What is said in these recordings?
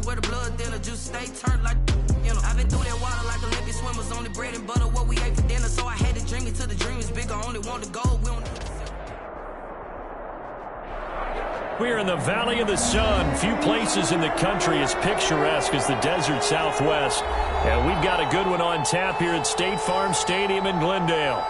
where the blood thinner, juice stay turned like, you know. I've been through that water like Olympic swimmers, only bread and butter, what we ate for dinner. So I had to dream it till the dream is bigger, only want to go, we don't. We're in the Valley of the Sun. Few places in the country as picturesque as the desert Southwest. And we've got a good one on tap here at State Farm Stadium in Glendale.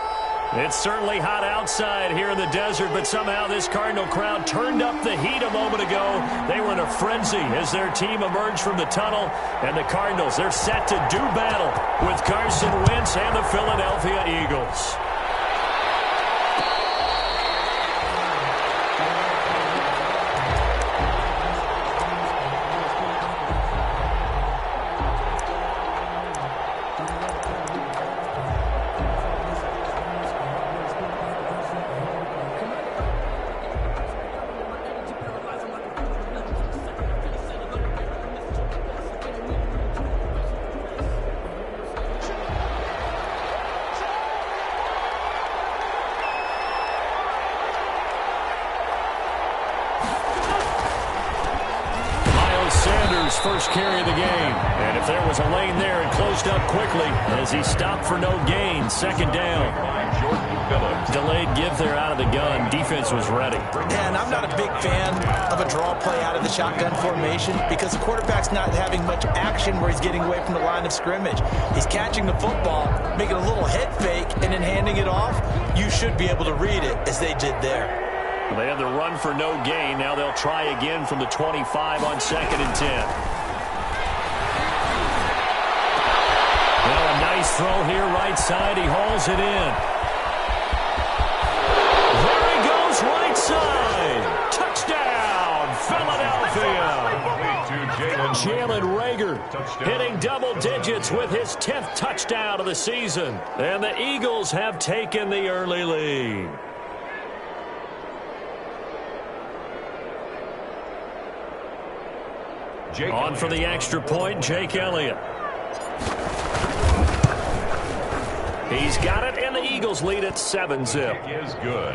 It's certainly hot outside here in the desert, but somehow this Cardinal crowd turned up the heat a moment ago. They were in a frenzy as their team emerged from the tunnel. And the Cardinals, they're set to do battle with Carson Wentz and the Philadelphia Eagles. First carry of the game. And if there was a lane there, it closed up quickly as he stopped for no gain. Second down. Delayed give there out of the gun. Defense was ready. And I'm not a big fan of a draw play out of the shotgun formation because the quarterback's not having much action where he's getting away from the line of scrimmage. He's catching the football, making a little head fake, and then handing it off. You should be able to read it as they did there. They had the run for no gain. Now they'll try again from the 25 on 2nd and 10. Well, a nice throw here right side. He hauls it in. There he goes right side. Touchdown, Philadelphia. Jalen Reagor hitting double digits with his 10th touchdown of the season. And the Eagles have taken the early lead. On for the extra point, Jake Elliott. He's got it, and the Eagles lead at 7-zip. Is good.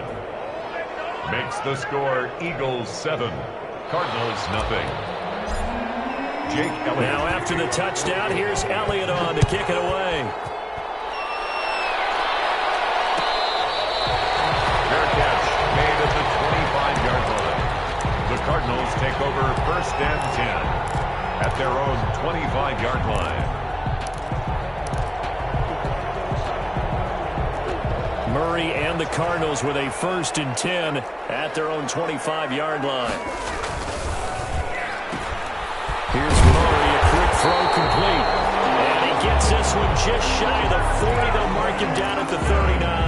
Makes the score Eagles 7, Cardinals nothing. Jake Elliott. Now after the touchdown, here's Elliott on to kick it away. Fair catch made at the 25-yard line. The Cardinals take over 1st and 10 at their own 25-yard line. Murray and the Cardinals with a 1st and 10 at their own 25-yard line. Here's Murray, a quick throw complete. And he gets this one just shy of the 40. They'll mark him down at the 39.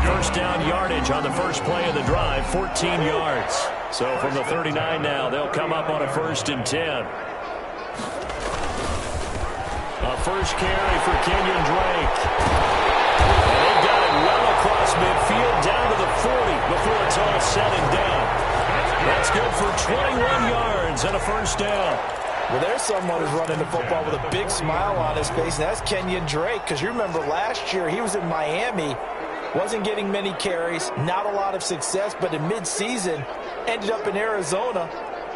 First down yardage on the first play of the drive, 14 yards. So from the 39 now, they'll come up on a 1st and 10. A first carry for Kenyon Drake. And they got it well across midfield down to the 40 before it's all said and done. That's good for 21 yards and a first down. Well, there's someone who's running the football with a big smile on his face, and that's Kenyon Drake. Because you remember last year he was in Miami, wasn't getting many carries, not a lot of success, but in midseason ended up in Arizona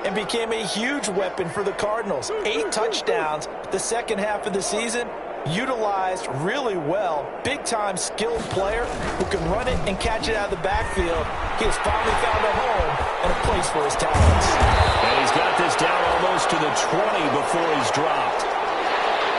and became a huge weapon for the Cardinals. 8 touchdowns the second half of the season, utilized really well. Big-time skilled player who can run it and catch it out of the backfield. He has finally found a home and a place for his talents. And he's got this down almost to the 20 before he's dropped.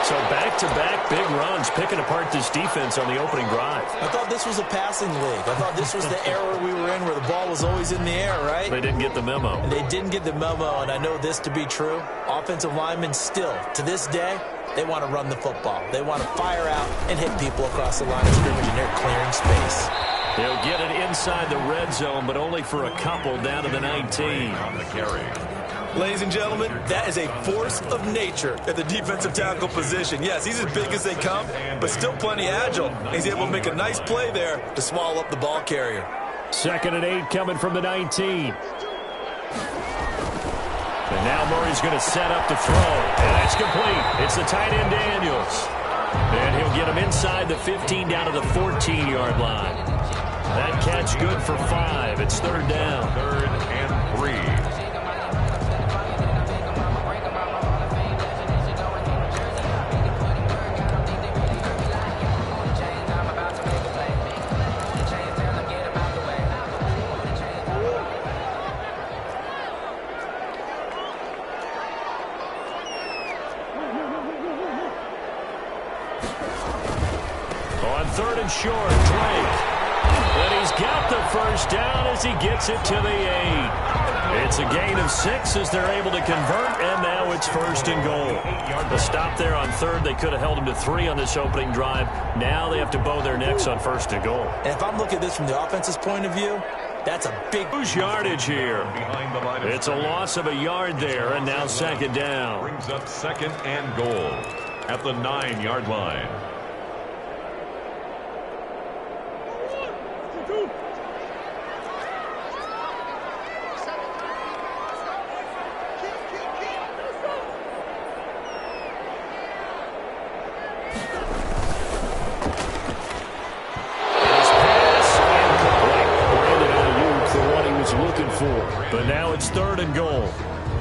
So back-to-back big runs, picking apart this defense on the opening drive. I thought this was a passing league. I thought this was the era we were in where the ball was always in the air, right? They didn't get the memo. And they didn't get the memo, and I know this to be true. Offensive linemen still, to this day, they want to run the football. They want to fire out and hit people across the line of scrimmage, and they're clearing space. They'll get it inside the red zone, but only for a couple down to the 19. On the carry. Ladies and gentlemen, that is a force of nature at the defensive tackle position. Yes, he's as big as they come, but still plenty agile. He's able to make a nice play there to swallow up the ball carrier. 2nd and 8 coming from the 19. And now Murray's going to set up the throw. And that's complete. It's the tight end Daniels. And he'll get him inside the 15 down to the 14-yard line. That catch good for 5. It's 3rd down. 3rd and 3. third and short. Drake. And he's got the first down as he gets it to the 8. It's a gain of 6 as they're able to convert, and now it's first and goal. The stop there on third, they could have held him to 3 on this opening drive. Now they have to bow their necks on first and goal. And if I'm looking at this from the offense's point of view, that's a big yardage here. It's a loss of a yard there, and now second down. Brings up second and goal at the 9-yard line. But now it's third and goal.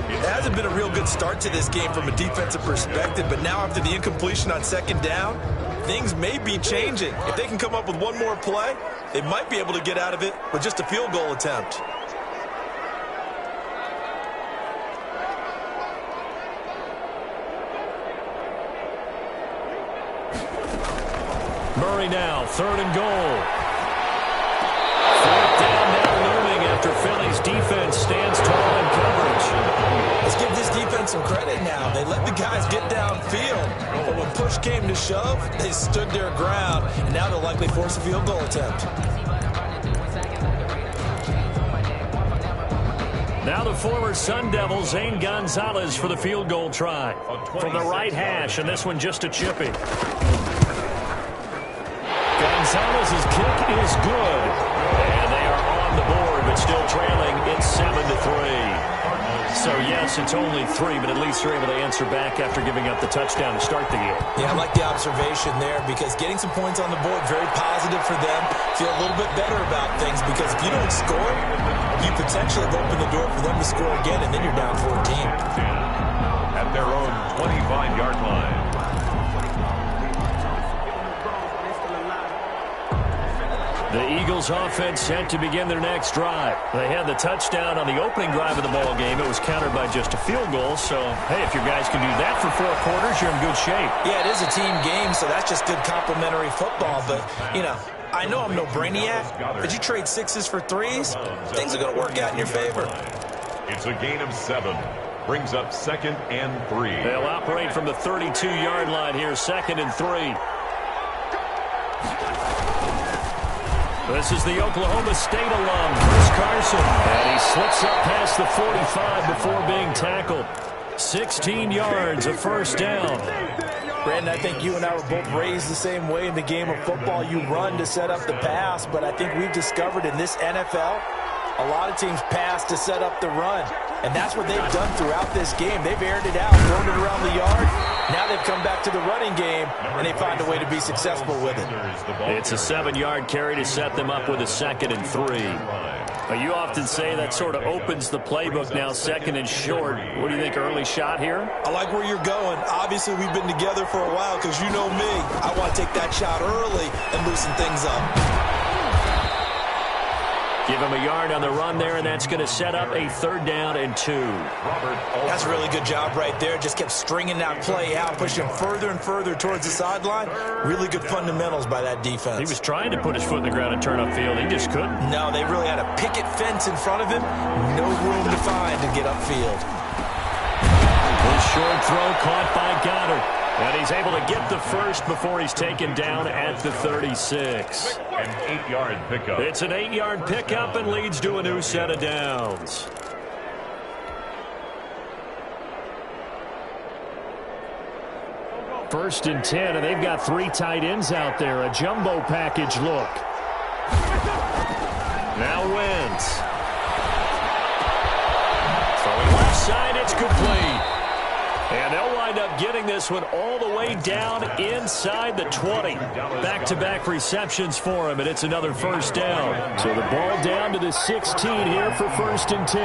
It hasn't been a real good start to this game from a defensive perspective, but now after the incompletion on second down, things may be changing. If they can come up with one more play, they might be able to get out of it with just a field goal attempt. Murray now, third and goal. Fourth down now looming after Philly's defense stands tall in coverage. Let's give this defense some credit now. They let the guys get downfield, but when push came to shove, they stood their ground, and now they'll likely force a field goal attempt. Now the former Sun Devil, Zane Gonzalez, for the field goal try. From the right hash, and this one just a chippy. Gonzalez's kick is good. And they are on the board, but still trailing. It's 7-3. So, yes, it's only 3, but at least they're able to answer back after giving up the touchdown to start the game. Yeah, I like the observation there because getting some points on the board, very positive for them. Feel a little bit better about things because if you don't score, you potentially have opened the door for them to score again, and then you're down 14. At their own 25-yard line. The Eagles offense set to begin their next drive. They had the touchdown on the opening drive of the ball game. It was countered by just a field goal. So, hey, if your guys can do that for 4 quarters, you're in good shape. Yeah, it is a team game, so that's just good complementary football. But, you know, I know I'm no brainiac, but you trade 6s for 3s, things are going to work out in your favor. It's a gain of 7. Brings up second and 3. They'll operate from the 32-yard line here, second and 3. This is the Oklahoma State alum, Chris Carson. And he slips up past the 45 before being tackled. 16 yards, a first down. Brandon, I think you and I were both raised the same way in the game of football. You run to set up the pass, but I think we've discovered in this NFL, a lot of teams pass to set up the run. And that's what they've done throughout this game. They've aired it out, thrown it around the yard. Now they've come back to the running game, and they find a way to be successful with it. It's a 7-yard carry to set them up with a second and 3. You often say that sort of opens the playbook now, second and short. What do you think, early shot here? I like where you're going. Obviously, we've been together for a while because you know me. I want to take that shot early and loosen things up. Give him a yard on the run there, and that's going to set up a 3rd down and 2. That's a really good job right there. Just kept stringing that play out, pushing further and further towards the sideline. Really good fundamentals by that defense. He was trying to put his foot in the ground and turn upfield. He just couldn't. No, they really had a picket fence in front of him. No room to find to get upfield. His short throw caught by Goddard. And he's able to get the first before he's taken down at the 36. An 8-yard pickup. It's an 8-yard pickup and leads to a new set of downs. First and 10, and they've got 3 tight ends out there. A jumbo package look. Now Wentz. Throwing left side, it's complete. And they'll wind up getting this one all the way down inside the 20. Back-to-back receptions for him, and it's another first down. So the ball down to the 16 here for first and 10.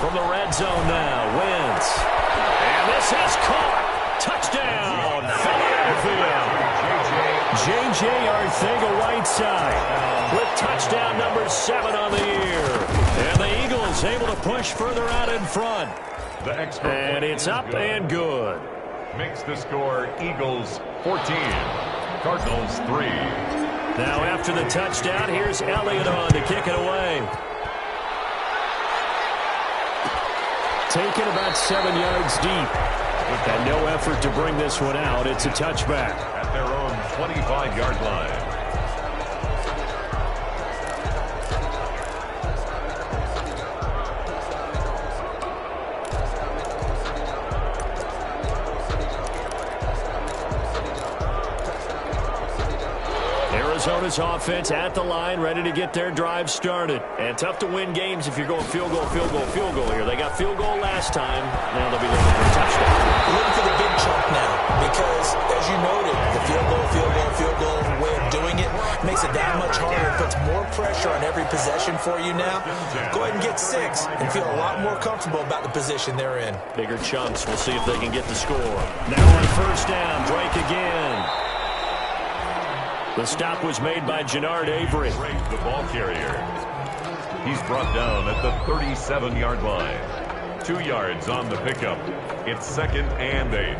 From the red zone now, Wentz. And this is caught. Touchdown, Philadelphia. J.J. Arcega-Whiteside with touchdown number 7 on the year. And the Eagles able to push further out in front. And it's up and good. Makes the score Eagles 14, Cardinals 3. Now after the touchdown, here's Elliott on to kick it away. Taken about 7 yards deep. And no effort to bring this one out. It's a touchback. At their own 25-yard line. Arizona's offense at the line, ready to get their drive started. And tough to win games if you're going field goal here. They got field goal last time. Now they'll be looking for a touchdown. Looking for the big chunk now because, as you noted, the field goal way of doing it makes it that much harder. It puts more pressure on every possession for you now. Go ahead and get 6 and feel a lot more comfortable about the position they're in. Bigger chunks. We'll see if they can get the score. Now on first down, Drake again. The stop was made by Jannard Avery. The ball carrier. He's brought down at the 37-yard line. 2 yards on the pickup. It's 2nd and 8.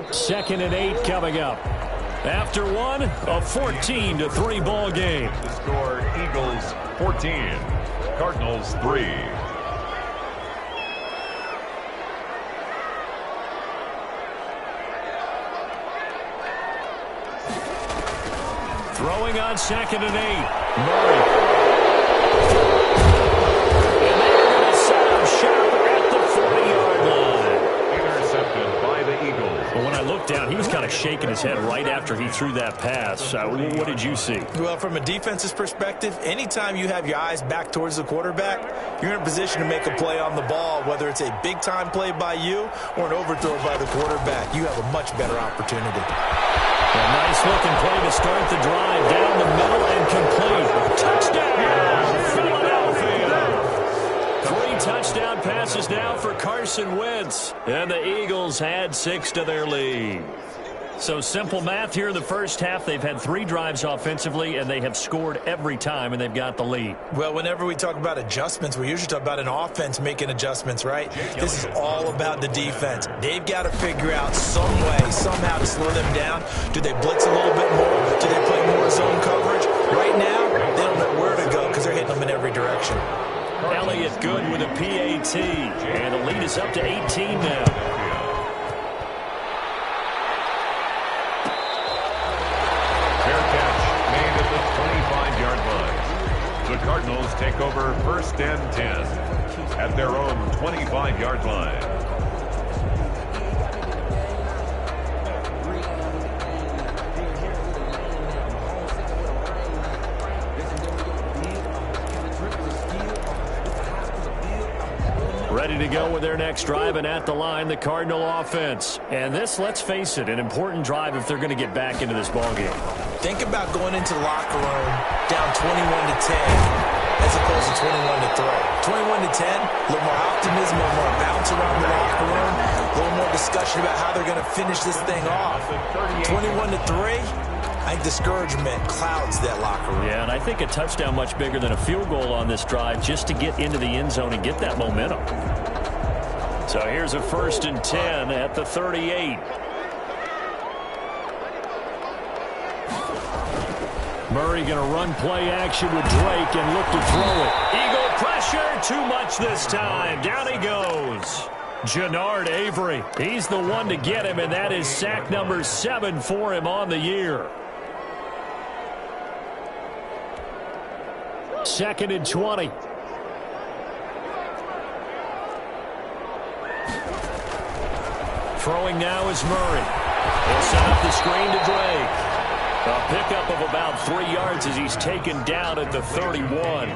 2nd and 8 coming up. After one, a 14-3 ball game. The score Eagles 14, Cardinals 3. Throwing on 2nd and 8. Murray. And they're going to set up shop at the 40-yard line. Intercepted by the Eagles. But when I looked down, he was kind of shaking his head right after he threw that pass. What did you see? Well, from a defense's perspective, anytime you have your eyes back towards the quarterback, you're in a position to make a play on the ball, whether it's a big-time play by you or an overthrow by the quarterback. You have a much better opportunity. A nice-looking play to start the drive. Down the middle and complete. Touchdown, Philadelphia! 3 touchdown passes now for Carson Wentz. And the Eagles add 6 to their lead. So simple math here in the first half. They've had 3 drives offensively, and they have scored every time, and they've got the lead. Well, whenever we talk about adjustments, we usually talk about an offense making adjustments, right? This is all about the defense. They've got to figure out some way, somehow to slow them down. Do they blitz a little bit more? Do they play more zone coverage? Right now, they don't know where to go because they're hitting them in every direction. Elliott good with a PAT, and the lead is up to 18 now. The Cardinals take over 1st and 10 at their own 25-yard line. Ready to go with their next drive, and at the line, the Cardinal offense. And this, let's face it, an important drive if they're going to get back into this ballgame. Think about going into the locker room down 21-10 as opposed to 21-3. 21-10, a little more optimism, a little more bounce around the locker room, a little more discussion about how they're going to finish this thing off. 21-3, I think discouragement clouds that locker room. Yeah, and I think a touchdown much bigger than a field goal on this drive just to get into the end zone and get that momentum. So here's a 1st and 10 at the 38. Murray going to run play action with Drake and look to throw it. Eagle pressure, too much this time. Down he goes. Jannard Avery. He's the one to get him, and that is sack number 7 for him on the year. 2nd and 20. Throwing now is Murray. He'll set up the screen to Drake. A pickup of about 3 yards as he's taken down at the 31.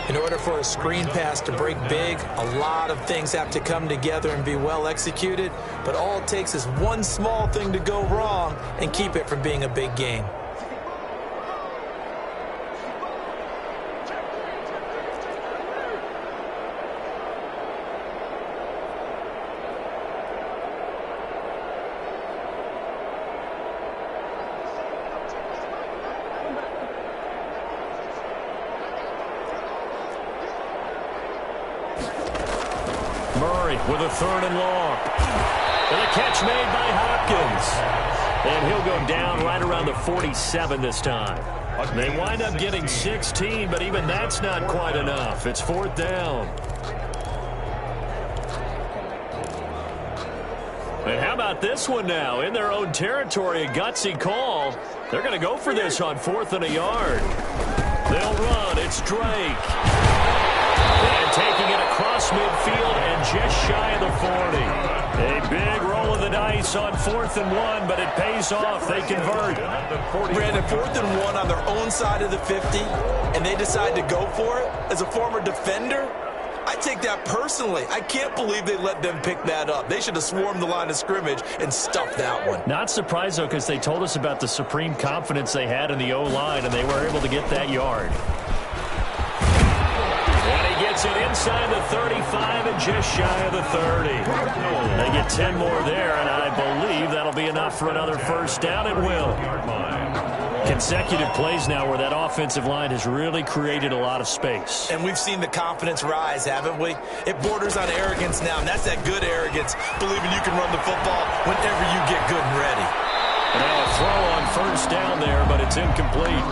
In order for a screen pass to break big, a lot of things have to come together and be well executed, but all it takes is one small thing to go wrong and keep it from being a big game. Murray with a 3rd and long. And a catch made by Hopkins. And he'll go down right around the 47 this time. They wind up getting 16, but even that's not quite enough. It's 4th down. And how about this one now? In their own territory, a gutsy call. They're going to go for this on 4th and a yard. They'll run. It's Drake. And taking it across midfield and just shy of the 40. A big roll of the dice on 4th and 1, but it pays off. They convert. Brandon, 4th and 1 on their own side of the 50, and they decide to go for it. As a former defender, I take that personally. I can't believe they let them pick that up. They should have swarmed the line of scrimmage and stuffed that one. Not surprised, though, because they told us about the supreme confidence they had in the O-line, and they were able to get that yard. And he gets it inside the 35 and just shy of the 30. They get 10 more there, and I believe that'll be enough for another 1st down. It will. Consecutive plays now where that offensive line has really created a lot of space. And we've seen the confidence rise, haven't we? It borders on arrogance now, and that's that good arrogance, believing you can run the football whenever you get good and ready. Now a throw on 1st down there, but it's incomplete.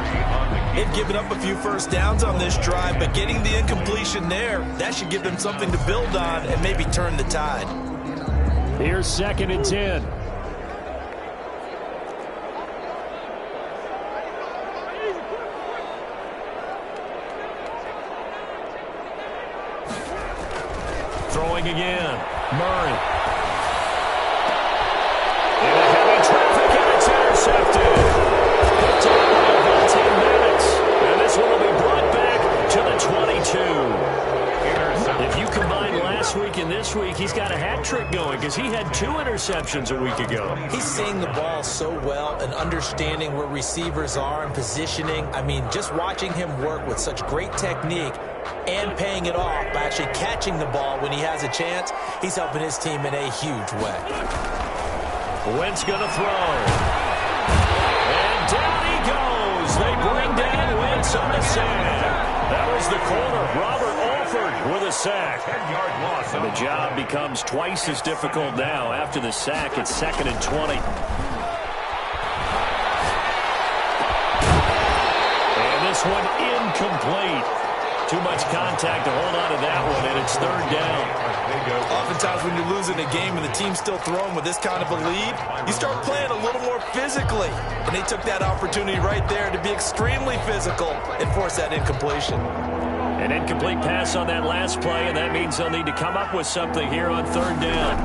They've given up a few 1st downs on this drive, but getting the incompletion there, that should give them something to build on and maybe turn the tide. Here's 2nd and 10. Throwing again. Murray. In a heavy traffic, and it's intercepted. Picked up by about 10 minutes. And this one will be brought back to the 22. If you combine last week and this week, he's got a hat trick going because he had 2 interceptions a week ago. He's seeing the ball so well and understanding where receivers are and positioning. I mean, just watching him work with such great technique and paying it off by actually catching the ball when he has a chance, he's helping his team in a huge way. Wentz going to throw. And down he goes. They bring down Wentz on the sack. That was the corner, Robert Alford, with a sack. 10-yard loss. And the job becomes twice as difficult now. After the sack, it's 2nd and 20. And this one incomplete. Too much contact to hold on to that one, and it's 3rd down. Oftentimes when you're losing a game and the team's still throwing with this kind of a lead, you start playing a little more physically. And they took that opportunity right there to be extremely physical and force that incompletion. An incomplete pass on that last play, and that means they'll need to come up with something here on 3rd down.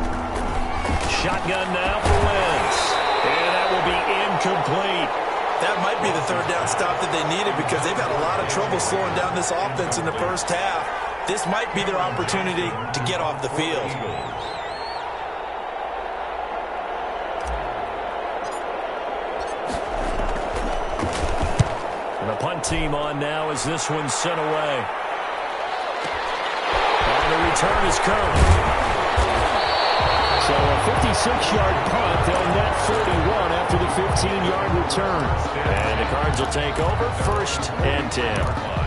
Shotgun now for Wentz. And that will be incomplete. That might be the 3rd down stop that they needed because they've had a lot of trouble slowing down this offense in the 1st half. This might be their opportunity to get off the field. And the punt team on now as this one's sent away. And the return is Kirk. So a 56-yard punt. They'll net 41 after the 15-yard return. And the Cards will take over 1st and 10.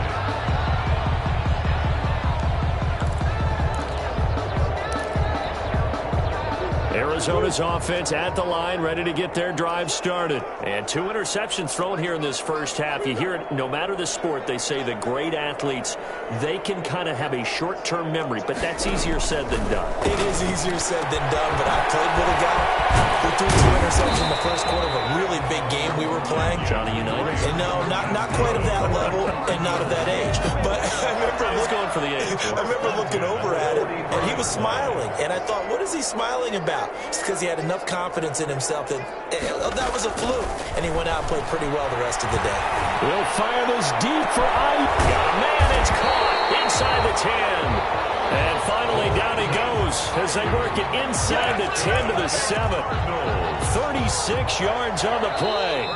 Arizona's offense at the line, ready to get their drive started. And 2 interceptions thrown here in this 1st half. You hear it, no matter the sport, they say the great athletes, they can kind of have a short-term memory, but that's easier said than done. It is easier said than done, but I played with a guy who threw 2 interceptions in the 1st quarter of a really big game we were playing. Johnny Unitas? And no, not quite of that level and not of that age. But I was going for the age. I remember looking over at him, and he was smiling. And I thought, what is he smiling about? It's because he had enough confidence in himself that that was a fluke. And he went out and played pretty well the rest of the day. We'll fire this deep for Ike. Man, it's caught inside the 10. And finally, down he goes as they work it inside the 10 to the 7. 36 yards on the play.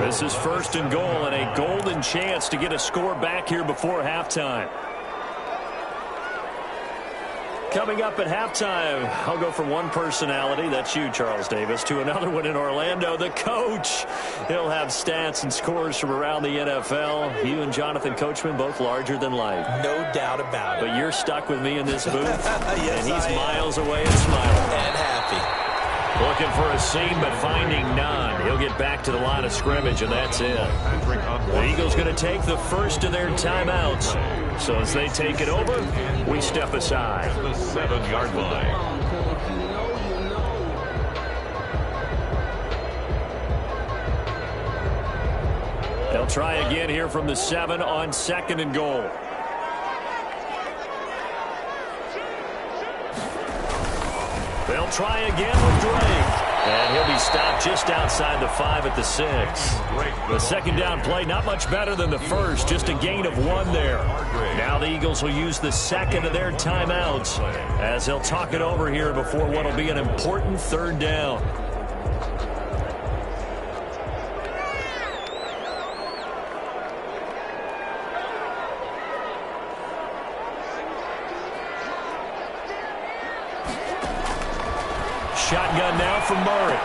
This is 1st and goal and a golden chance to get a score back here before halftime. Coming up at halftime, I'll go from one personality, that's you, Charles Davis, to another one in Orlando, the coach. He'll have stats and scores from around the NFL. You and Jonathan Coachman, both larger than life. No doubt about it. But you're stuck with me in this booth, yes, and he's miles away and smiling. And happy. Looking for a seam, but finding none. He'll get back to the line of scrimmage, and that's it. The Eagles going to take the first of their timeouts. So as they take it over, we step aside. The 7-yard line. They'll try again here from the 7 on 2nd and goal. They'll try again with Drake. And he'll be stopped just outside the 5 at the 6. The second down play, not much better than the first, just a gain of 1 there. Now the Eagles will use the second of their timeouts as they'll talk it over here before what will be an important 3rd down. Shotgun now from Murray.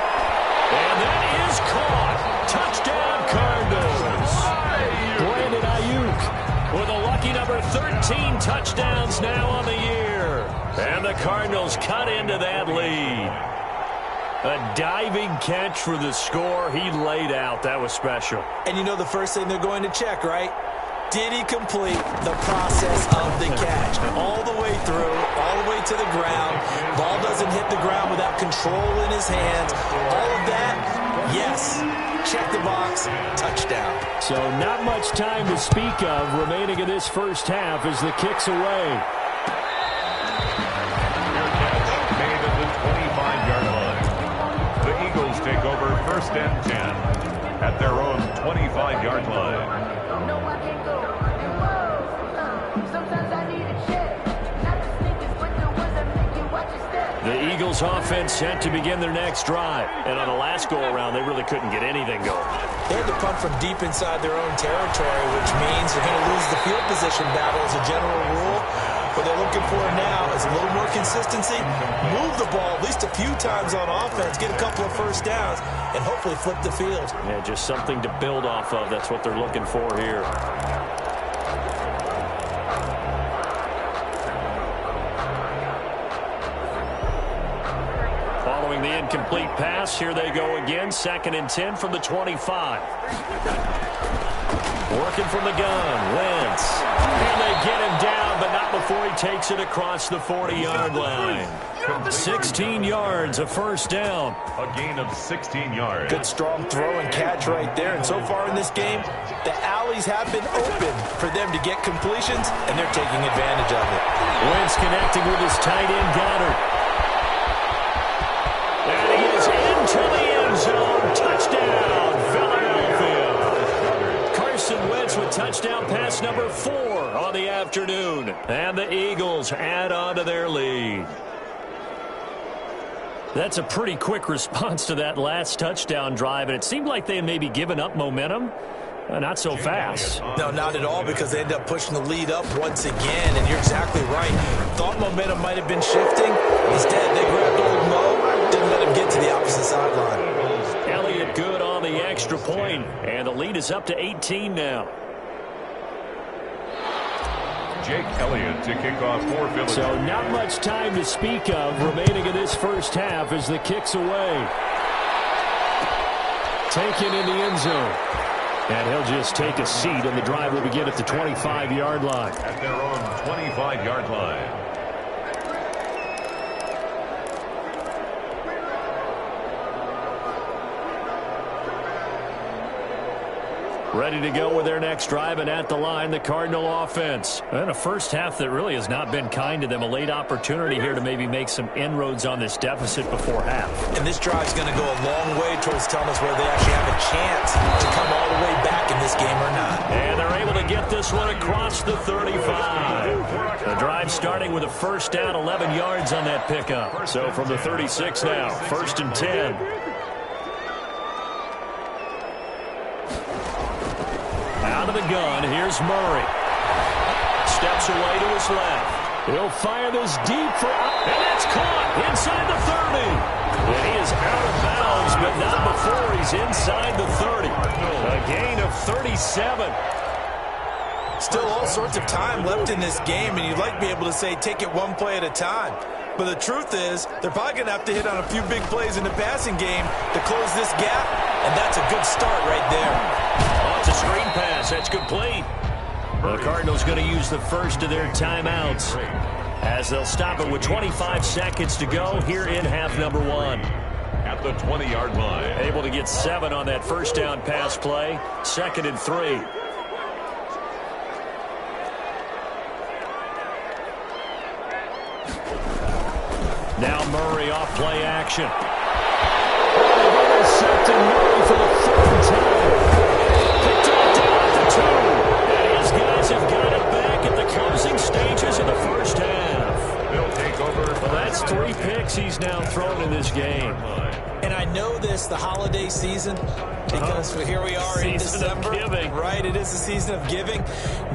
And that is caught. Touchdown, Cardinals. Brandon Ayuk with a lucky number 13 touchdowns now on the year. And the Cardinals cut into that lead. A diving catch for the score. He laid out. That was special. And you know the first thing they're going to check, right? Did he complete the process of the catch? All the way through, all the way to the ground. Ball doesn't hit the ground without control in his hands. All of that, yes. Check the box, touchdown. So not much time to speak of remaining in this first half as the kick's away. Made at the 25-yard line. The Eagles take over 1st and 10 at their own 25-yard line. The Eagles offense set to begin their next drive. And on the last go-around, they really couldn't get anything going. They had to punt from deep inside their own territory, which means they're going to lose the field position battle as a general rule. What they're looking for now is a little more consistency, move the ball at least a few times on offense, get a couple of first downs, and hopefully flip the field. Yeah, just something to build off of. That's what they're looking for here. Following the incomplete pass, here they go again. 2nd and 10 from the 25. Working from the gun, Wentz. And they get him down, but not before he takes it across the 40-yard line. 16 yards, a first down. A gain of 16 yards. Good strong throw and catch right there. And so far in this game, the alleys have been open for them to get completions, and they're taking advantage of it. Wentz connecting with his tight end, Goddard. And he is into the end zone. Touchdown, Philadelphia. Carson Wentz with touchdown pass number 4 on the afternoon. And the Eagles add on to their lead. That's a pretty quick response to that last touchdown drive, and it seemed like they had maybe given up momentum. Not so fast. No, not at all, because they end up pushing the lead up once again, and you're exactly right. Thought momentum might have been shifting. Instead, they grabbed old Mo, didn't let him get to the opposite sideline. Elliott good on the extra point, and the lead is up to 18 now. Jake Elliott to kick off for Philadelphia. So not much time to speak of remaining in this first half as the kick's away. Taken in the end zone. And he'll just take a seat, and the drive will begin at the 25-yard line. At their own 25-yard line. Ready to go with their next drive, and at the line, the Cardinal offense. And a first half that really has not been kind to them. A late opportunity here to maybe make some inroads on this deficit before half. And this drive's going to go a long way towards telling us whether they actually have a chance to come all the way back in this game or not. And they're able to get this one across the 35. The drive starting with a first down, 11 yards on that pickup. So from the 36 now, 1st and 10. Out of the gun, here's Murray. Steps away to his left. He'll fire this deep for, and that's caught inside the 30. And he is out of bounds, but not before he's inside the 30. A gain of 37. Still all sorts of time left in this game, and you'd like to be able to say take it one play at a time. But the truth is, they're probably going to have to hit on a few big plays in the passing game to close this gap, and that's a good start right there. Oh, it's a screen pass. That's complete. The Cardinals going to use the first of their timeouts as they'll stop it with 25 seconds to go here in half number one. At the 20-yard line. Able to get 7 on that first down pass play. 2nd and 3. Now Murray off play action. Intercepted Murray for the 3rd time. Picked up down at the 2. And his guys have got it back at the closing stages of the first half. They'll take over. Well, that's 3 picks he's now thrown in this game. And I know this, the holiday season, because here we are in December. Right, it is the season of giving.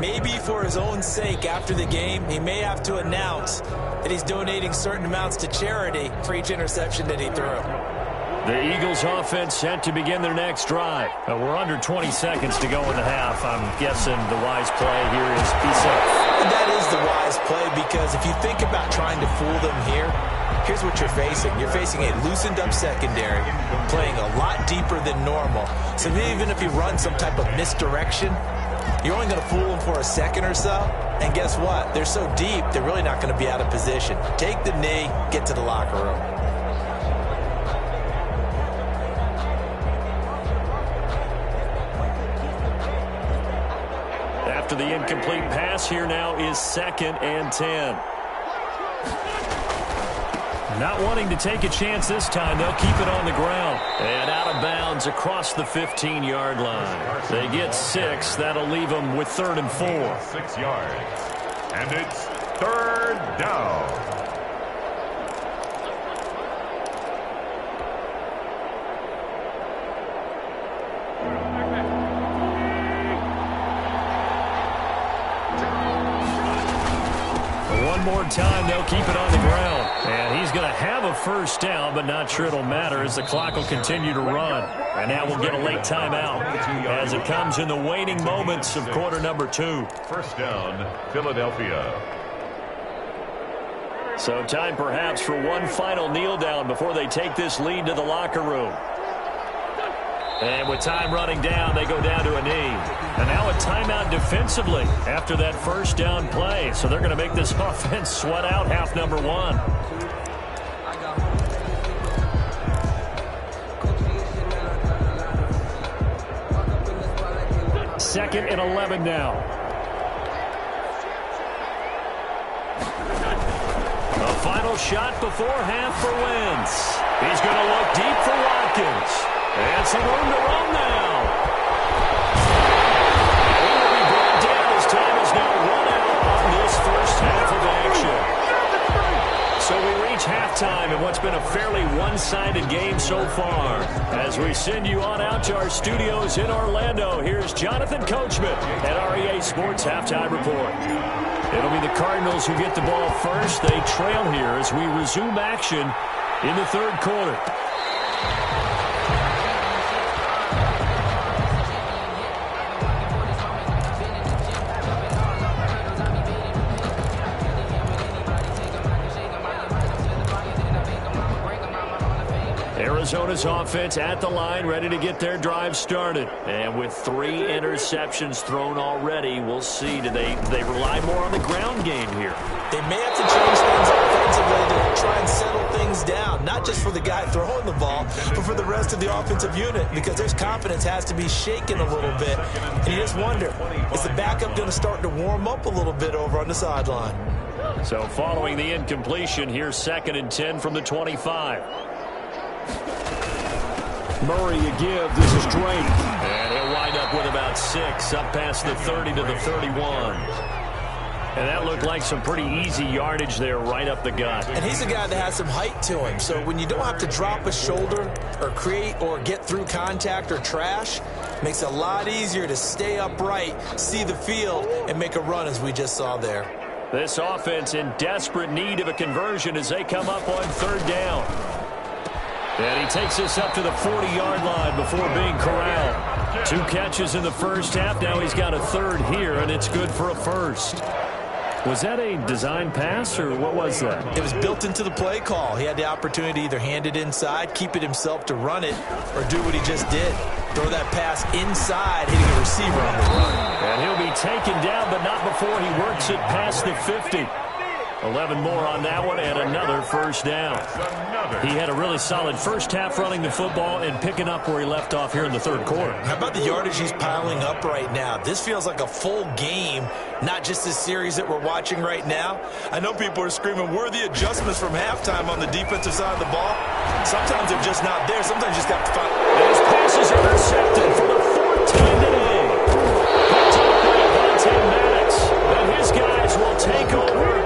Maybe for his own sake, after the game, he may have to announce that he's donating certain amounts to charity for each interception that he threw. The Eagles offense set to begin their next drive. We're under 20 seconds to go in the half. I'm guessing the wise play here is be safe. That is the wise play, because if you think about trying to fool them here, here's what you're facing. You're facing a loosened up secondary, playing a lot deeper than normal. So even if you run some type of misdirection, you're only going to fool them for a second or so. And guess what? They're so deep, they're really not going to be out of position. Take the knee, get to the locker room. After the incomplete pass, here now is 2nd and 10. Not wanting to take a chance this time, they'll keep it on the ground. And out of bounds across the 15-yard line. They get 6. That'll leave them with 3rd and 4. 6 yards. And it's 3rd down. One more time, they'll keep it on the ground. And he's going to have a first down, but not sure it'll matter as the clock will continue to run. And now we'll get a late timeout as it comes in the waning moments of quarter number 2. First down, Philadelphia. So time perhaps for one final kneel down before they take this lead to the locker room. And with time running down, they go down to a knee. And now a timeout defensively after that first down play. So they're going to make this offense sweat out half number 1. Second and 11 now. A final shot before half for Wentz. He's going to look deep for Watkins. And some room to run now. He will be brought down as time is now run out on this first half of action. So we reach halftime in what's been a fairly one-sided game so far. As we send you on out to our studios in Orlando, here's Jonathan Coachman at REA Sports Halftime Report. It'll be the Cardinals who get the ball first. They trail here as we resume action in the 3rd quarter. Arizona's offense at the line, ready to get their drive started. And with 3 interceptions thrown already, we'll see. Do they rely more on the ground game here? They may have to change things offensively to try and settle things down, not just for the guy throwing the ball, but for the rest of the offensive unit, because their confidence has to be shaken a little bit. And you just wonder, is the backup going to start to warm up a little bit over on the sideline? So following the incompletion, here's 2nd and 10 from the 25. Murray a give. This is Drake. And he'll wind up with about 6 up past the 30 to the 31. And that looked like some pretty easy yardage there right up the gut. And he's a guy that has some height to him. So when you don't have to drop a shoulder or create or get through contact or trash, makes it a lot easier to stay upright, see the field, and make a run as we just saw there. This offense in desperate need of a conversion as they come up on third down. And he takes this up to the 40-yard line before being corralled. 2 catches in the first half. Now he's got a third here, and it's good for a first. Was that a design pass, or what was that? It was built into the play call. He had the opportunity to either hand it inside, keep it himself to run it, or do what he just did. Throw that pass inside, hitting a receiver on the run. And he'll be taken down, but not before he works it past the 50. 11 more on that one, and another first down. He had a really solid first half running the football and picking up where he left off here in the third quarter. How about the yardage he's piling up right now? This feels like a full game, not just this series that we're watching right now. I know people are screaming, where are the adjustments from halftime on the defensive side of the ball? Sometimes they're just not there. Sometimes you just have to find. His pass is intercepted for the 14th today. And his guys will take over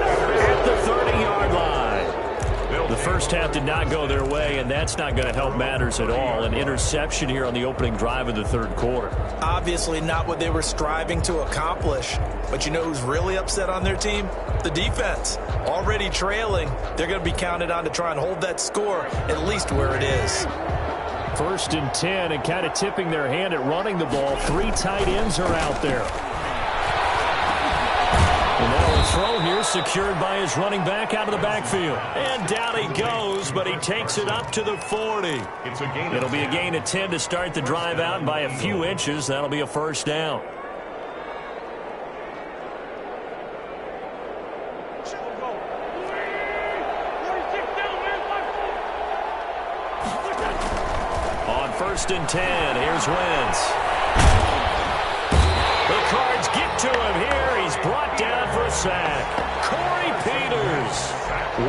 at the 30-yard line. The first half did not go their way, and that's not going to help matters at all. An interception here on the opening drive of the third quarter. Obviously not what they were striving to accomplish. But you know who's really upset on their team? The defense. Already trailing, they're going to be counted on to try and hold that score at least where it is. 1st and 10, and kind of tipping their hand at running the ball. 3 tight ends are out there. And now a throw here secured by his running back out of the backfield. And down he goes, but he takes it up to the 40. It'll be a gain of 10 to start the drive out, and by a few inches, that'll be a first down. On 1st and 10, here's Wentz. The Cards get to him here. He's brought down for a sack. Corey Peters.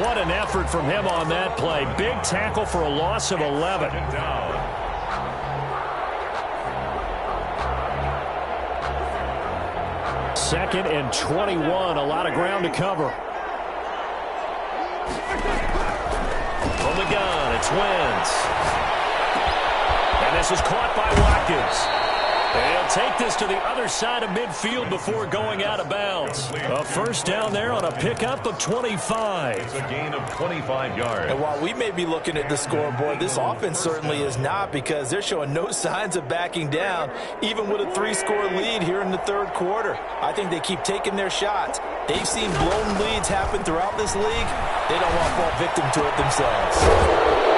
What an effort from him on that play. Big tackle for a loss of 11. 2nd and 21. A lot of ground to cover. From the gun, it's Wentz. And this is caught by Watkins. They'll take this to the other side of midfield before going out of bounds. A first down there on a pickup of 25. It's a gain of 25 yards. And while we may be looking at the scoreboard, this offense certainly is not, because they're showing no signs of backing down, even with a 3-score lead here in the third quarter. I think they keep taking their shots. They've seen blown leads happen throughout this league. They don't want to fall victim to it themselves.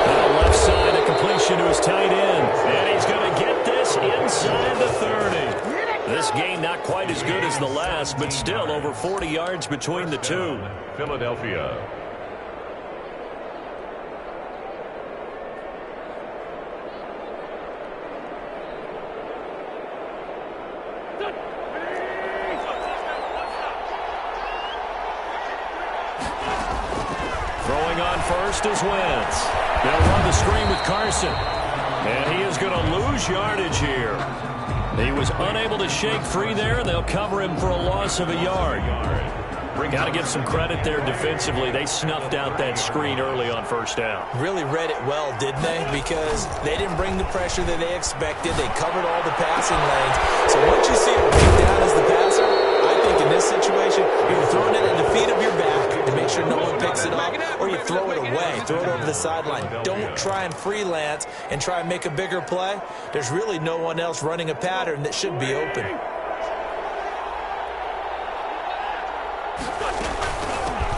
On the left side, a completion to his tight end. And he's going to get this inside the 30. This game not quite as good as the last, but still over 40 yards between the two. Philadelphia. Throwing on first is Wentz. They'll run the screen with Carson. And he is going to lose yardage here. He was unable to shake free there, and they'll cover him for a loss of a yard. Got to give some credit there defensively. They snuffed out that screen early on first down. Really read it well, didn't they? Because they didn't bring the pressure that they expected. They covered all the passing lanes. So once you see it break down as the passer, I think in this situation, you're throwing it at the feet of your back to make sure no one picks it up, or you throw it away, throw it over the sideline. Don't try and freelance and try and make a bigger play. There's really no one else running a pattern that should be open.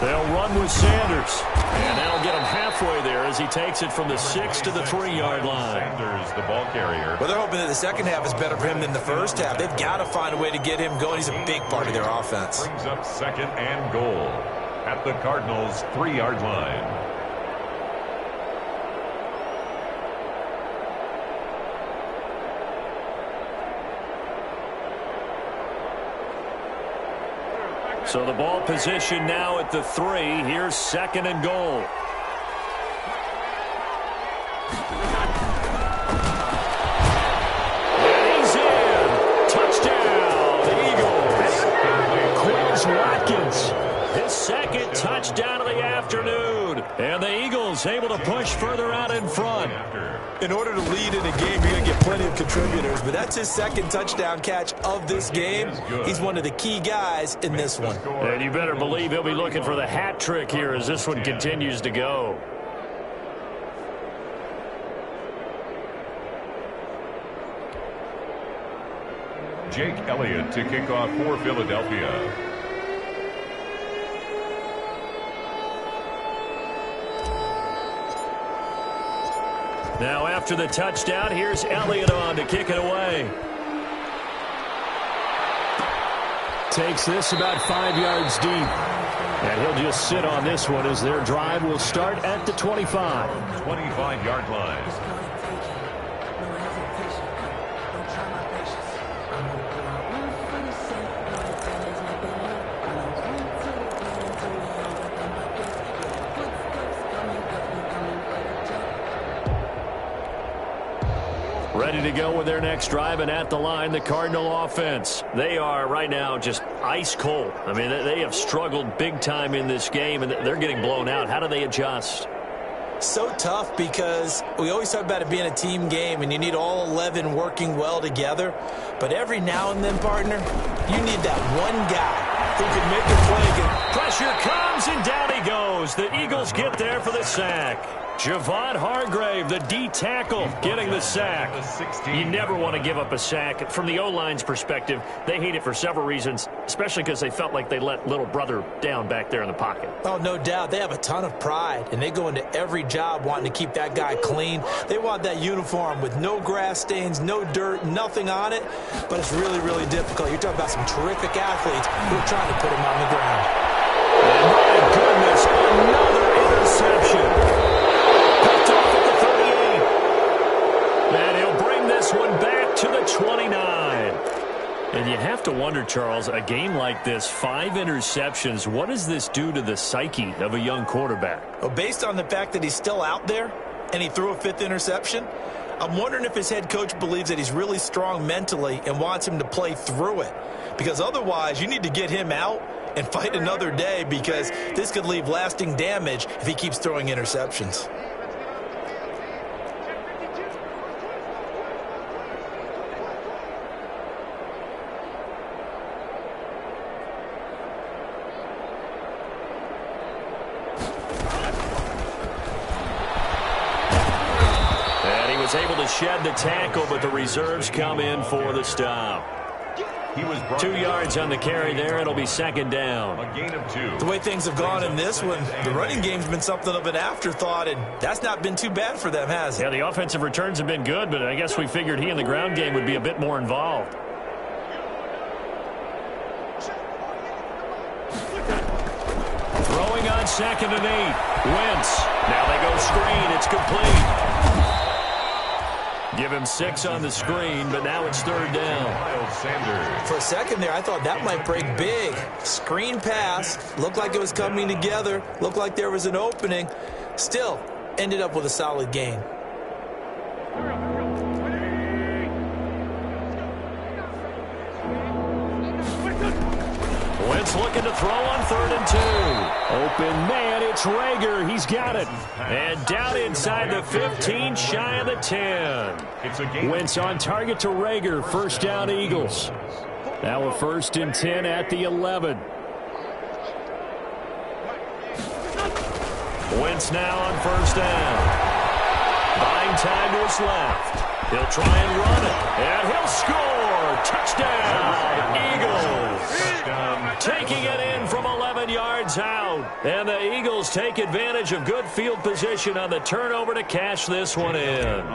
They'll run with Sanders. And that'll get him halfway there as he takes it from the 6 to the 3-yard line. Sanders, the ball carrier. Well, they're hoping that the second half is better for him than the first half. They've got to find a way to get him going. He's a big part of their offense. Brings up 2nd and goal at the Cardinals' 3-yard line. So the ball position now at the 3. Here's 2nd and goal. And he's in. Touchdown, Eagles. Quez Watkins, his 2nd touchdown of the afternoon. And the Eagles Eagles able to push further out in front. In order to lead in a game, you're going to get plenty of contributors, but that's his second touchdown catch of this game. He's one of the key guys in this one. And you better believe he'll be looking for the hat trick here as this one continues to go. Jake Elliott to kick off for Philadelphia. Now after the touchdown, here's Elliott on to kick it away. Takes this about 5 yards deep. And he'll just sit on this one as their drive will start at the 25. 25-yard line. Ready to go with their next drive, and at the line, the Cardinal offense. They are right now just ice cold. I mean, they have struggled big time in this game, and they're getting blown out. How do they adjust? So tough because we always talk about it being a team game, and you need all 11 working well together. But every now and then, partner, you need that one guy who can make a play. Pressure comes, and down he goes. The Eagles get there for the sack. Javon Hargrave, the D tackle, getting the sack. You never want to give up a sack. From the O-line's perspective, they hate it for several reasons, especially because they felt like they let little brother down back there in the pocket. Oh, no doubt. They have a ton of pride, and they go into every job wanting to keep that guy clean. They want that uniform with no grass stains, no dirt, nothing on it, but it's really, really difficult. You're talking about some terrific athletes who are trying to put him on the ground. My goodness, another interception. And he'll bring this one back to the 29. And you have to wonder, Charles, a game like this, 5 interceptions, what does this do to the psyche of a young quarterback? Well, based on the fact that he's still out there and he threw a 5th interception, I'm wondering if his head coach believes that he's really strong mentally and wants him to play through it. Because otherwise, you need to get him out and fight another day, because this could leave lasting damage if he keeps throwing interceptions. Able to shed the tackle, but the reserves come in for the stop. He was 2 yards on the carry there. It'll be second down. A gain of 2. The way things have gone in this one, the running game's been something of an afterthought, and that's not been too bad for them, has it? Yeah, the offensive returns have been good, but I guess we figured he in the ground game would be a bit more involved. Throwing on 2nd and 8. Wentz. Now they go screen. It's complete. Give him 6 on the screen, but now it's 3rd down. For a second there, I thought that might break big. Screen pass. Looked like it was coming together. Looked like there was an opening. Still, ended up with a solid gain. Wentz looking to throw on 3rd and 2. Open man, it's Rager. He's got it. And down inside the 15, shy of the 10. Wentz on target to Rager. First down, Eagles. Now a 1st and 10 at the 11. Wentz now on 1st down. Buying time to his left. He'll try and run it. And he'll score. Touchdown, Eagles. Taking it in from 11 yards out. And the Eagles take advantage of good field position on the turnover to cash this one in.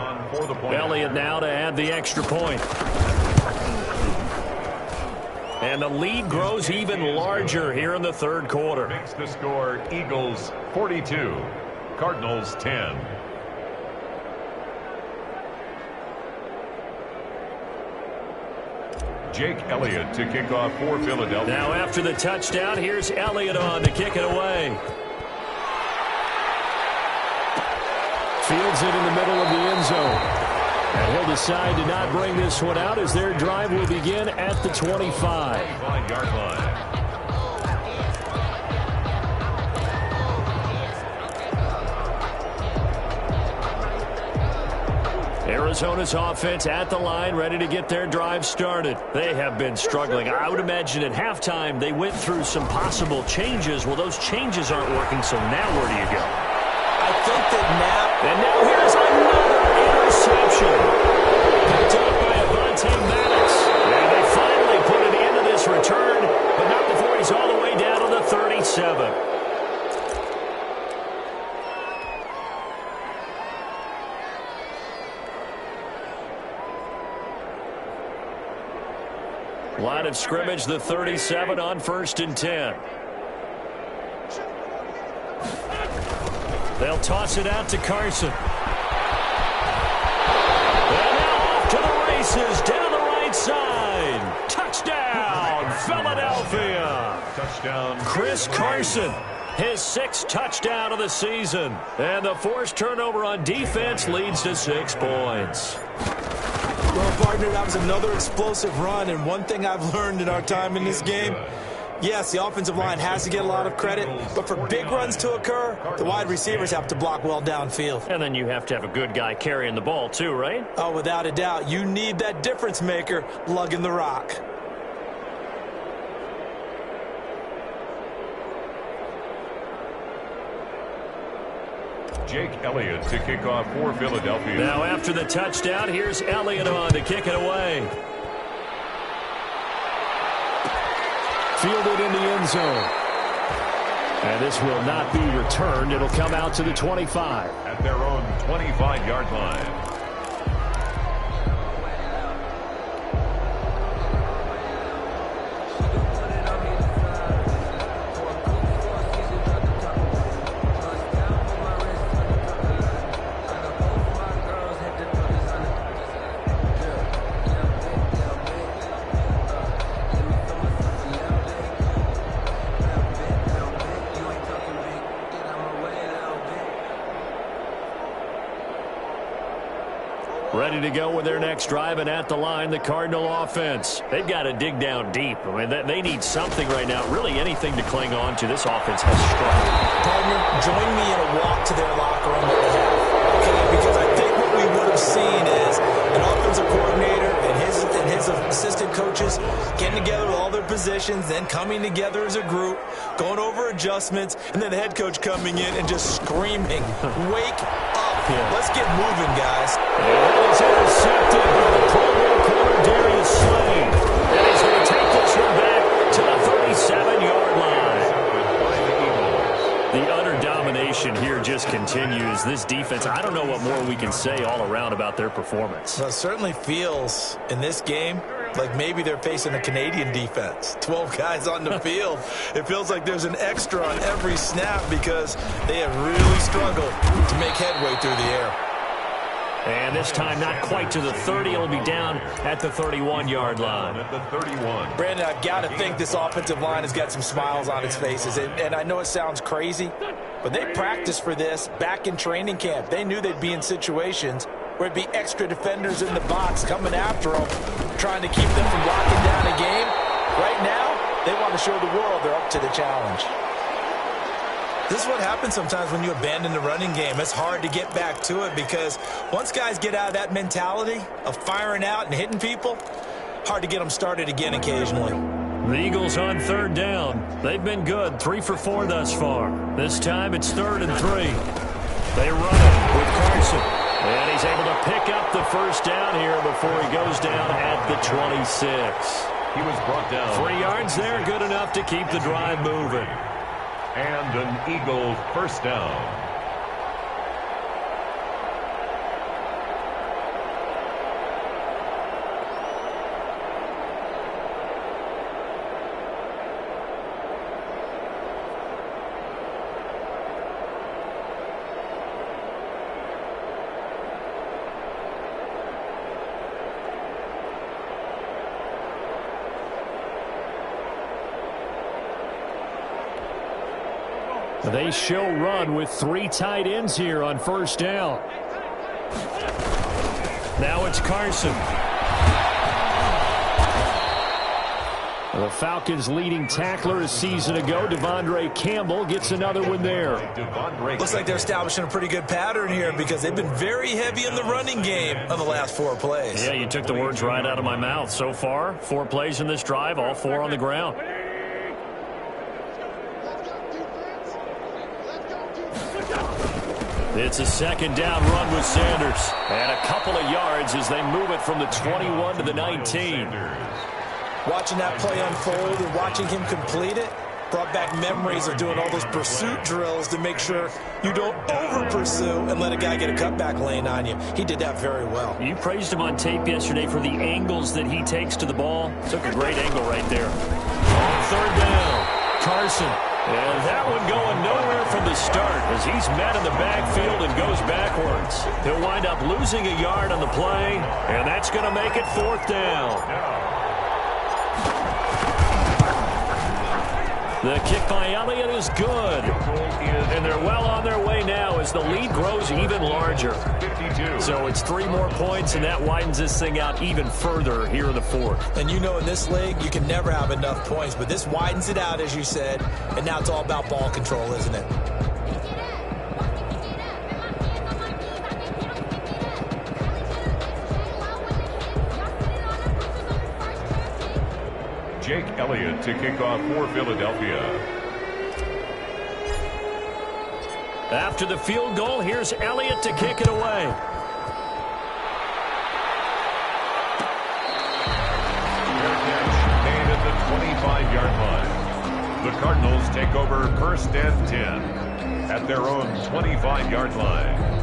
Elliott now to add the extra point. And the lead grows even larger here in the 3rd quarter. Makes the score Eagles 42, Cardinals 10. Jake Elliott to kick off for Philadelphia. Now after the touchdown, here's Elliott on to kick it away. Fields it in the middle of the end zone. And he'll decide to not bring this one out as their drive will begin at the 25. 25-yard line. Arizona's offense at the line, ready to get their drive started. They have been struggling. I would imagine at halftime they went through some possible changes. Well, those changes aren't working, so now where do you go? I think that now... And now here's another interception. Picked up by Avonte Maddox. And they finally put an end to this return, but not before he's all the way down to the 37. Line of scrimmage, the 37 on 1st and 10. They'll toss it out to Carson. And now off to the races, down the right side. Touchdown, Philadelphia. Touchdown, Chris Carson, his 6th touchdown of the season. And the forced turnover on defense leads to 6 points. Well, partner, that was another explosive run, and one thing I've learned in our time in this game, yes, the offensive line has to get a lot of credit, but for big runs to occur, the wide receivers have to block well downfield. And then you have to have a good guy carrying the ball too, right? Oh, without a doubt. You need that difference maker lugging the rock. Jake Elliott to kick off for Philadelphia. Now after the touchdown, here's Elliott on to kick it away. Fielded in the end zone. And this will not be returned. It'll come out to the 25. At their own 25-yard line. Ready to go with their next drive, and at the line, the Cardinal offense. They've got to dig down deep. I mean, they need something right now, really anything to cling on to. This offense has struggled. Partner, join me in a walk to their locker room that they have. Okay, because I think what we would have seen is an offensive coordinator and his assistant coaches getting together with all their positions, then coming together as a group, going over adjustments, and then the head coach coming in and just screaming, wake up. Yeah. Let's get moving, guys. And it's intercepted by the Pro Bowl corner, Darius Slay. And he's going to take this one back to the 37-yard line. The utter domination here just continues. This defense, I don't know what more we can say all around about their performance. Well, it certainly feels in this game like maybe they're facing a Canadian defense. 12 guys on the field. It feels like there's an extra on every snap because they have really struggled to make headway through the air. And this time not quite to the 30. It'll be down at the 31-yard line. At the 31. Brandon, I've got to think this offensive line has got some smiles on its faces. And I know it sounds crazy, but they practiced for this back in training camp. They knew they'd be in situations where it'd be extra defenders in the box coming after them, trying to keep them from locking down a game. Right now, they want to show the world they're up to the challenge. This is what happens sometimes when you abandon the running game. It's hard to get back to it because once guys get out of that mentality of firing out and hitting people, hard to get them started again occasionally. The Eagles on 3rd down. They've been good, 3 for 4 thus far. This time it's 3rd and 3. They run it with Carson. And he's able to pick up the first down here before he goes down at the 26. He was brought down. 3 yards there, good enough to keep the drive moving. And an Eagle first down. They show run with 3 tight ends here on 1st down. Now it's Carson. The Falcons' leading tackler a season ago, Devondre Campbell, gets another one there. Looks like they're establishing a pretty good pattern here because they've been very heavy in the running game on the last 4 plays. Yeah, you took the words right out of my mouth. So far, 4 plays in this drive, all 4 on the ground. It's a second down run with Sanders. And a couple of yards as they move it from the 21 to the 19. Watching that play unfold and watching him complete it brought back memories of doing all those pursuit drills to make sure you don't over-pursue and let a guy get a cutback lane on you. He did that very well. You praised him on tape yesterday for the angles that he takes to the ball. Took a great angle right there. On third down, Carson. And that one going nowhere from the start as he's met in the backfield and goes backwards. He'll wind up losing a yard on the play, and that's going to make it 4th down. The kick by Elliott is good. And they're well on their way now as the lead grows even larger. So it's 3 more points, and that widens this thing out even further here in the 4th. And you know in this league, you can never have enough points, but this widens it out, as you said, and now it's all about ball control, isn't it? Jake Elliott to kick off for Philadelphia. After the field goal, here's Elliott to kick it away. Made at the 25-yard line. The Cardinals take over 1st and 10 at their own 25-yard line.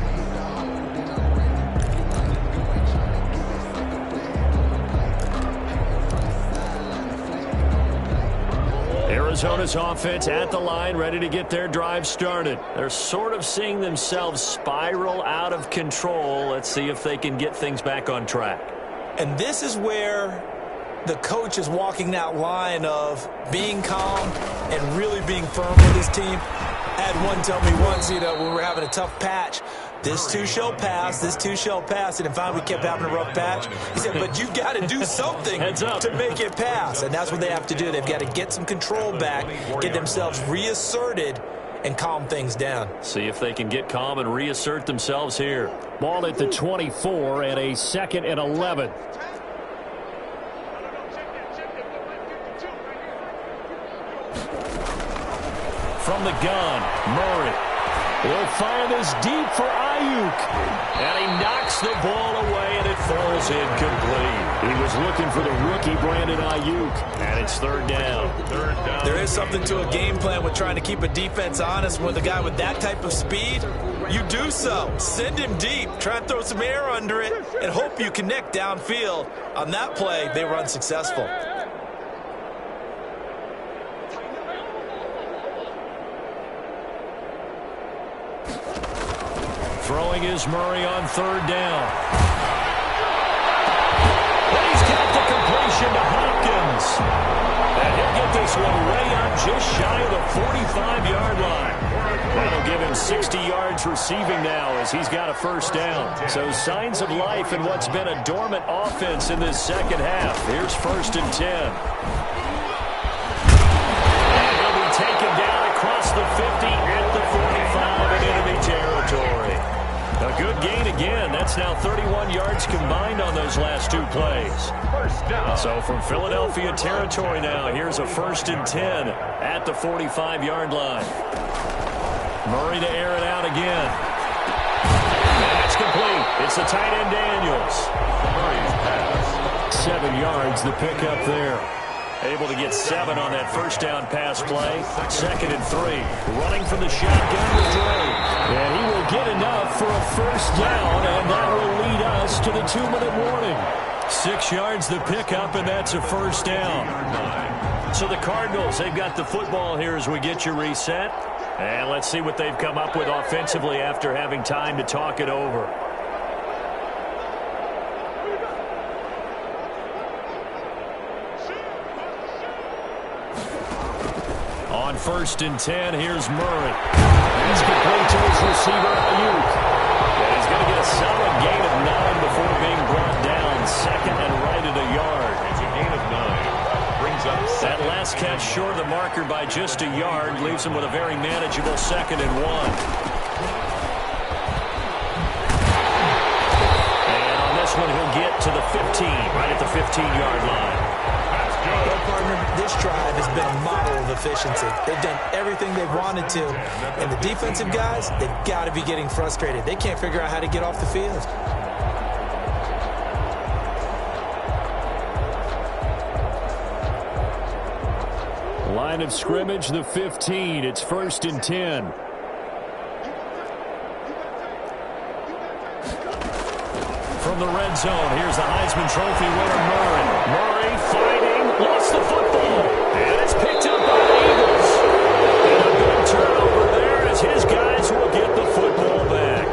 Arizona's offense at the line, ready to get their drive started. They're sort of seeing themselves spiral out of control. Let's see if they can get things back on track. And this is where the coach is walking that line of being calm and really being firm with his team. I had one tell me once, when we were having a tough patch, this too shall pass, this too shall pass. And finally we kept having a rough patch. He said, but you got to do something to make it pass. And that's what they have to do. They've got to get some control back, get themselves reasserted, and calm things down. See if they can get calm and reassert themselves here. Ball at the 24 and a 2nd and 11. From the gun, Murray. He'll fire this deep for Ayuk. And he knocks the ball away, and it falls incomplete. He was looking for the rookie, Brandon Ayuk. And it's 3rd down. There is something to a game plan with trying to keep a defense honest. With a guy with that type of speed, you do so. Send him deep. Try and throw some air under it and hope you connect downfield. On that play, they were unsuccessful. Throwing is Murray on 3rd down. And he's got the completion to Hopkins. And he'll get this one way up just shy of the 45-yard line. That'll give him 60 yards receiving now as he's got a 1st down. So signs of life in what's been a dormant offense in this 2nd half. Here's 1st and 10. And he'll be taken down across the 50 at the 45 in enemy territory. A good gain again. That's now 31 yards combined on those last 2 plays. 1st down. So from Philadelphia territory now, here's a 1st and 10 at the 45-yard line. Murray to air it out again. And that's complete. It's the tight end Daniels. Murray's pass. 7 yards, the pickup there. Able to get 7 on that 1st down pass play. 2nd and 3. Running from the shotgun with Drake. And he will get enough for a 1st down, and that will lead us to the 2-minute warning. 6 yards the pickup, and that's a 1st down. So the Cardinals, they've got the football here as we get you reset. And let's see what they've come up with offensively after having time to talk it over. On 1st and 10, here's Murray. He's complete to his receiver, Ayuk. And he's going to get a solid gain of 9 before being brought down. 2nd and right at a yard. It's a gain of 9. Brings up 7. pass catch short of the marker by just a yard. Leaves him with a very manageable 2nd and 1. And on this one, he'll get to the 15, right at the 15-yard line. Well, partner, this drive has been a model of efficiency. They've done everything they've wanted to. And the defensive guys, they've got to be getting frustrated. They can't figure out how to get off the field. Line of scrimmage, the 15. It's 1st and 10. From the red zone, here's the Heisman Trophy winner, Murray. Murray fighting, lost the football, and it's picked up by the Eagles. And a good turnover there as his guys will get the football back.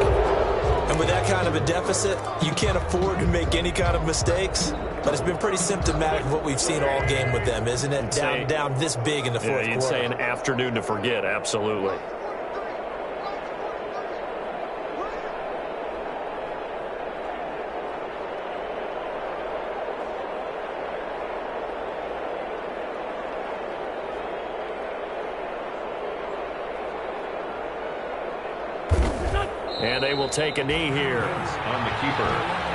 And with that kind of a deficit, you can't afford to make any kind of mistakes. But it's been pretty symptomatic of what we've seen all game with them, isn't it? Down this big in the fourth quarter. You'd say an afternoon to forget, absolutely. And they will take a knee here. On the keeper.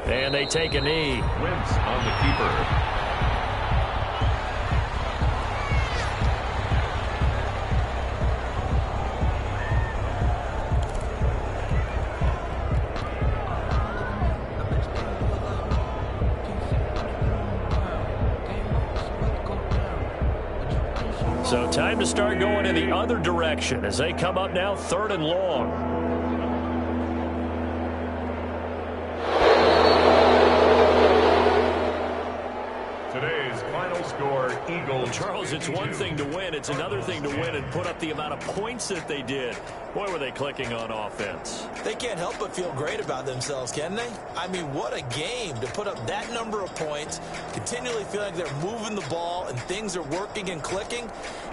And they take a knee. Wentz on the keeper. So time to start going in the other direction as they come up now 3rd and long. Charles, it's one thing to win. It's another thing to win and put up the amount of points that they did. Boy, were they clicking on offense. They can't help but feel great about themselves, can they? I mean, what a game to put up that number of points, continually feeling like they're moving the ball and things are working and clicking.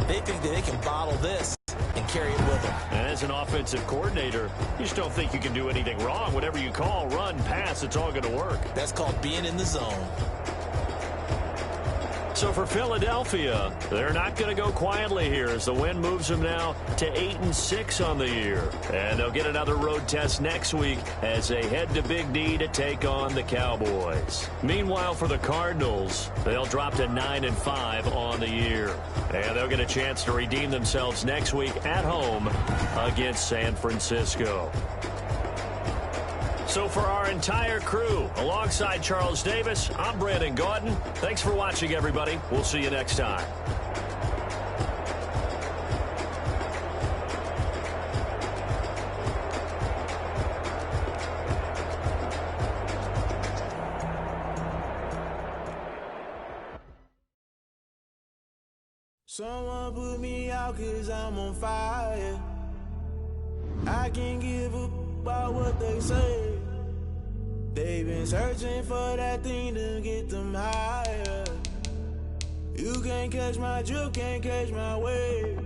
They think that they can bottle this and carry it with them. And as an offensive coordinator, you just don't think you can do anything wrong. Whatever you call, run, pass, it's all going to work. That's called being in the zone. So for Philadelphia, they're not going to go quietly here as the win moves them now to 8-6 on the year. And they'll get another road test next week as they head to Big D to take on the Cowboys. Meanwhile, for the Cardinals, they'll drop to 9-5 on the year. And they'll get a chance to redeem themselves next week at home against San Francisco. So for our entire crew, alongside Charles Davis, I'm Brandon Gaudin. Thanks for watching, everybody. We'll see you next time. Someone put me out 'cause I'm on fire. I can't give up about what they say. They've been searching for that thing to get them higher. You can't catch my drift, can't catch my wave.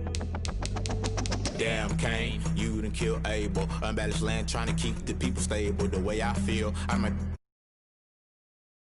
Damn, Kane, you done killed Abel. Unbalanced land, trying to keep the people stable. The way I feel, I'm a